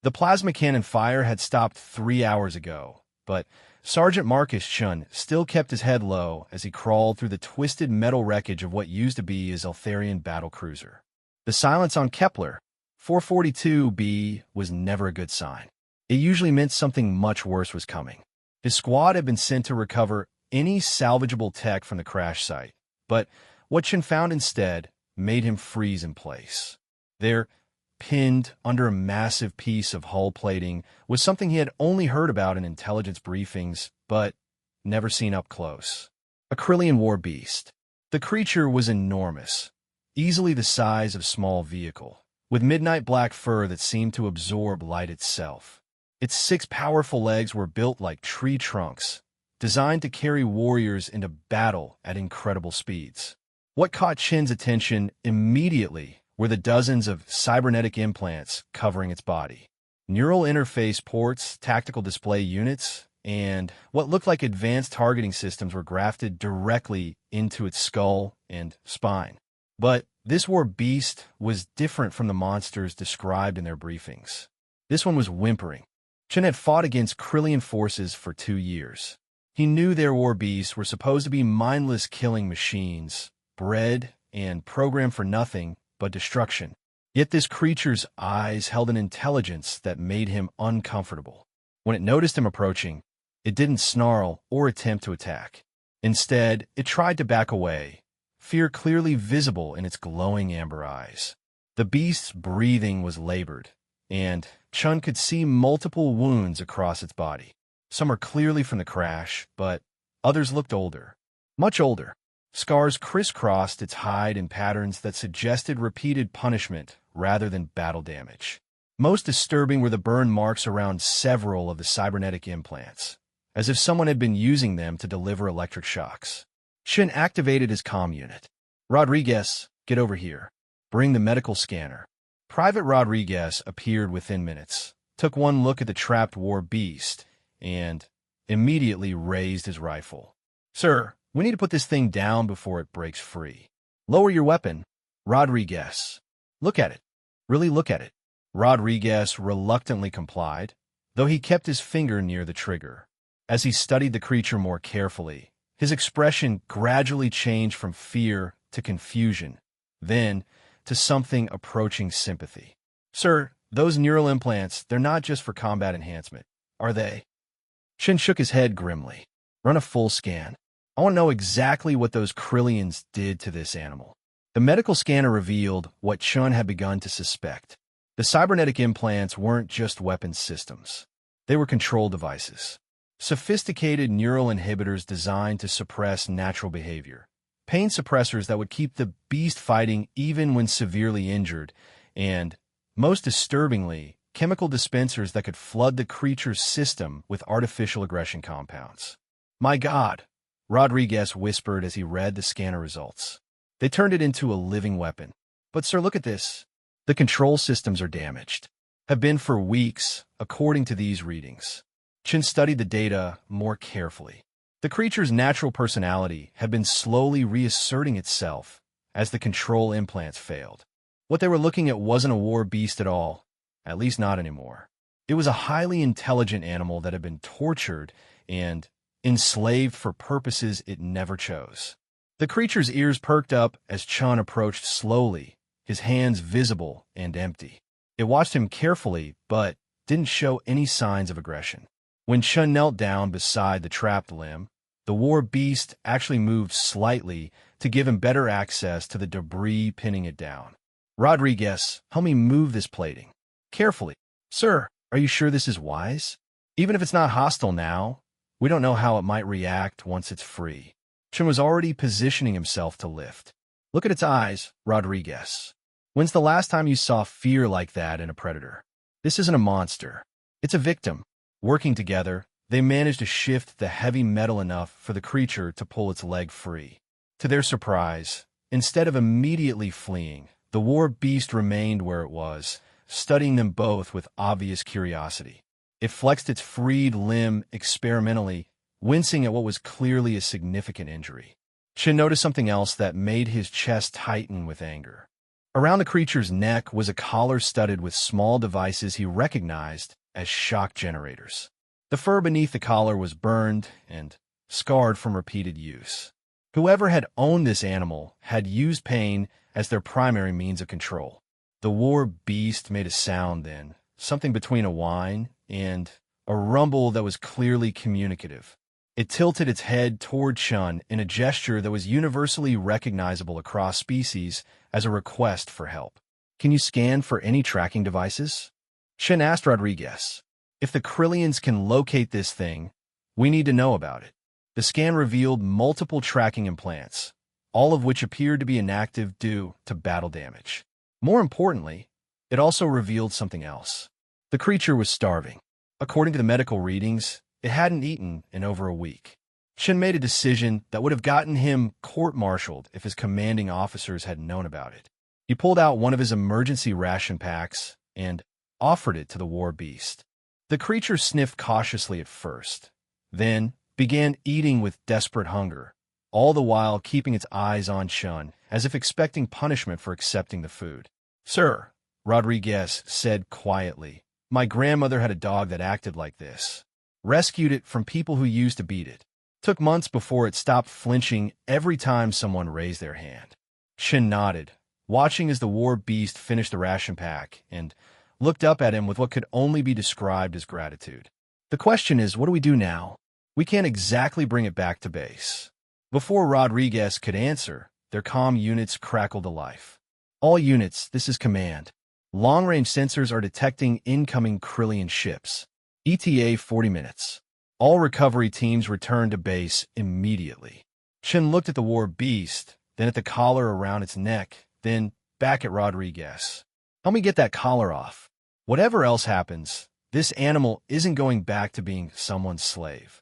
The plasma cannon fire had stopped 3 hours ago, but Sergeant Marcus Chun still kept his head low as he crawled through the twisted metal wreckage of what used to be his Eltharian battlecruiser. The silence on Kepler 442b was never a good sign. It usually meant something much worse was coming. His squad had been sent to recover any salvageable tech from the crash site, but what Chun found instead made him freeze in place. There, pinned under a massive piece of hull plating, was something he had only heard about in intelligence briefings, but never seen up close. A Krillian war beast. The creature was enormous, easily the size of a small vehicle, with midnight black fur that seemed to absorb light itself. Its 6 powerful legs were built like tree trunks, designed to carry warriors into battle at incredible speeds. What caught Chin's attention immediately were the dozens of cybernetic implants covering its body. Neural interface ports, tactical display units, and what looked like advanced targeting systems were grafted directly into its skull and spine. But this war beast was different from the monsters described in their briefings. This one was whimpering. Chen had fought against Krillian forces for 2 years. He knew their war beasts were supposed to be mindless killing machines, bred and programmed for nothing but destruction. Yet this creature's eyes held an intelligence that made him uncomfortable. When it noticed him approaching, it didn't snarl or attempt to attack. Instead, it tried to back away, fear clearly visible in its glowing amber eyes. The beast's breathing was labored, and Chun could see multiple wounds across its body. Some were clearly from the crash, but others looked older, much older. Scars crisscrossed its hide in patterns that suggested repeated punishment rather than battle damage. Most disturbing were the burn marks around several of the cybernetic implants, as if someone had been using them to deliver electric shocks. Shin activated his comm unit. "Rodriguez, get over here. Bring the medical scanner." Private Rodriguez appeared within minutes, took one look at the trapped war beast, and immediately raised his rifle. "Sir, we need to put this thing down before it breaks free." "Lower your weapon." "Rodriguez, look at it. Really look at it." Rodriguez reluctantly complied, though he kept his finger near the trigger. As he studied the creature more carefully, his expression gradually changed from fear to confusion, then to something approaching sympathy. "Sir, those neural implants, they're not just for combat enhancement, are they?" Shin shook his head grimly. "Run a full scan. I want to know exactly what those Krillians did to this animal." The medical scanner revealed what Chun had begun to suspect. The cybernetic implants weren't just weapon systems. They were control devices. Sophisticated neural inhibitors designed to suppress natural behavior. Pain suppressors that would keep the beast fighting even when severely injured, and, most disturbingly, chemical dispensers that could flood the creature's system with artificial aggression compounds. "My God," Rodriguez whispered as he read the scanner results. "They turned it into a living weapon. But sir, look at this. The control systems are damaged. Have been for weeks, according to these readings." Chin studied the data more carefully. The creature's natural personality had been slowly reasserting itself as the control implants failed. What they were looking at wasn't a war beast at all, at least not anymore. It was a highly intelligent animal that had been tortured and enslaved for purposes it never chose. The creature's ears perked up as Chun approached slowly, his hands visible and empty. It watched him carefully, but didn't show any signs of aggression. When Chun knelt down beside the trapped limb, the war beast actually moved slightly to give him better access to the debris pinning it down. "Rodriguez, help me move this plating." "Carefully." "Sir, are you sure this is wise? Even if it's not hostile now, we don't know how it might react once it's free." Chun was already positioning himself to lift. "Look at its eyes, Rodriguez. When's the last time you saw fear like that in a predator? This isn't a monster. It's a victim." Working together, they managed to shift the heavy metal enough for the creature to pull its leg free. To their surprise, instead of immediately fleeing, the war beast remained where it was, studying them both with obvious curiosity. It flexed its freed limb experimentally, wincing at what was clearly a significant injury. Chin noticed something else that made his chest tighten with anger. Around the creature's neck was a collar studded with small devices he recognized as shock generators. The fur beneath the collar was burned and scarred from repeated use. Whoever had owned this animal had used pain as their primary means of control. The war beast made a sound then, something between a whine and a rumble that was clearly communicative. It tilted its head toward Chun in a gesture that was universally recognizable across species as a request for help. "Can you scan for any tracking devices?" Chun asked Rodriguez. "If the Krillians can locate this thing, we need to know about it." The scan revealed multiple tracking implants, all of which appeared to be inactive due to battle damage. More importantly, it also revealed something else. The creature was starving. According to the medical readings, it hadn't eaten in over a week. Shin made a decision that would have gotten him court-martialed if his commanding officers had known about it. He pulled out one of his emergency ration packs and offered it to the war beast. The creature sniffed cautiously at first, then began eating with desperate hunger, all the while keeping its eyes on Chun, as if expecting punishment for accepting the food. "Sir," Rodriguez said quietly, "my grandmother had a dog that acted like this. Rescued it from people who used to beat it. Took months before it stopped flinching every time someone raised their hand." Shin nodded, watching as the war beast finished the ration pack, and looked up at him with what could only be described as gratitude. "The question is, what do we do now? We can't exactly bring it back to base." Before Rodriguez could answer, their comm units crackled to life. "All units, this is command. Long-range sensors are detecting incoming Krillian ships. ETA 40 minutes. All recovery teams return to base immediately." Shin looked at the war beast, then at the collar around its neck, then back at Rodriguez. "Help me get that collar off. Whatever else happens, this animal isn't going back to being someone's slave."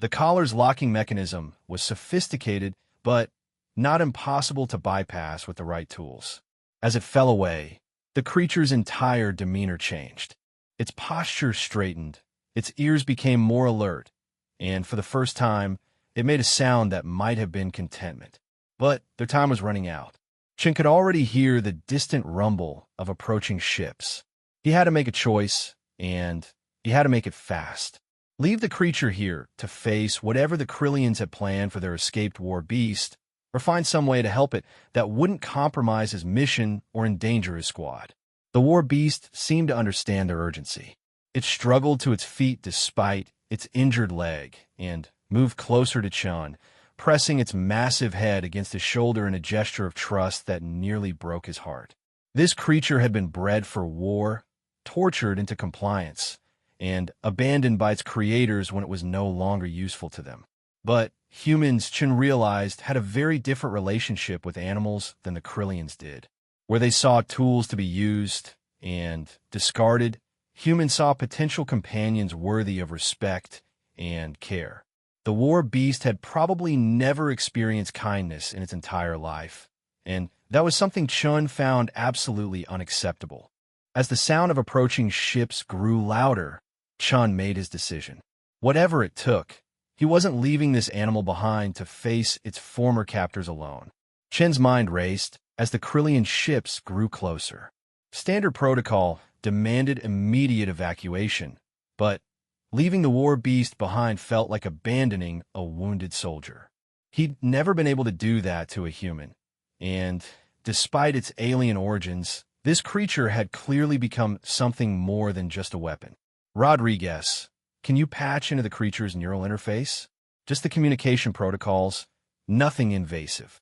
The collar's locking mechanism was sophisticated, but not impossible to bypass with the right tools. As it fell away, the creature's entire demeanor changed. Its posture straightened, its ears became more alert, and for the first time, it made a sound that might have been contentment. But their time was running out. Chin could already hear the distant rumble of approaching ships. He had to make a choice, and he had to make it fast. Leave the creature here to face whatever the Krillians had planned for their escaped war beast, or find some way to help it that wouldn't compromise his mission or endanger his squad. The war beast seemed to understand their urgency. It struggled to its feet despite its injured leg and moved closer to Chun, pressing its massive head against his shoulder in a gesture of trust that nearly broke his heart. This creature had been bred for war, tortured into compliance, and abandoned by its creators when it was no longer useful to them. But humans, Chin realized, had a very different relationship with animals than the Krillians did. Where they saw tools to be used and discarded, humans saw potential companions worthy of respect and care. The war beast had probably never experienced kindness in its entire life, and that was something Chun found absolutely unacceptable. As the sound of approaching ships grew louder, Chun made his decision. Whatever it took, he wasn't leaving this animal behind to face its former captors alone. Chin's mind raced as the Krillian ships grew closer. Standard protocol demanded immediate evacuation, but leaving the war beast behind felt like abandoning a wounded soldier. He'd never been able to do that to a human, and despite its alien origins, this creature had clearly become something more than just a weapon. "Rodriguez, can you patch into the creature's neural interface? Just the communication protocols, nothing invasive."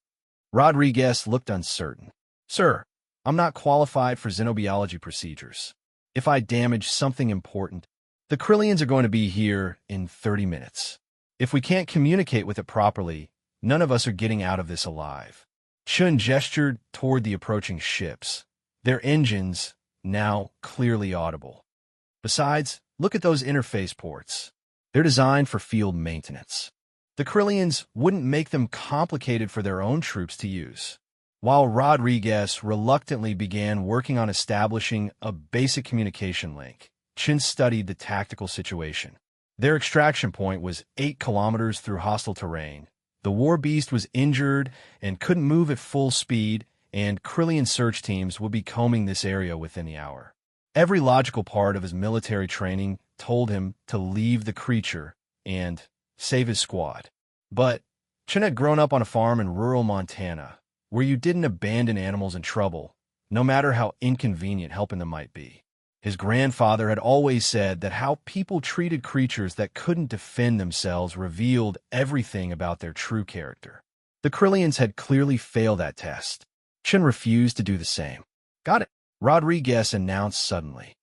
Rodriguez looked uncertain. "Sir, I'm not qualified for xenobiology procedures. If I damage something important, the Krillians are going to be here in 30 minutes. If we can't communicate with it properly, none of us are getting out of this alive." Chun gestured toward the approaching ships, their engines now clearly audible. "Besides, look at those interface ports. They're designed for field maintenance. The Krillians wouldn't make them complicated for their own troops to use." While Rodriguez reluctantly began working on establishing a basic communication link, Chin studied the tactical situation. Their extraction point was 8 kilometers through hostile terrain. The war beast was injured and couldn't move at full speed, and Krillian search teams would be combing this area within the hour. Every logical part of his military training told him to leave the creature and save his squad. But Chen had grown up on a farm in rural Montana, where you didn't abandon animals in trouble, no matter how inconvenient helping them might be. His grandfather had always said that how people treated creatures that couldn't defend themselves revealed everything about their true character. The Krillians had clearly failed that test. Chen refused to do the same. Got it, Rodriguez announced suddenly.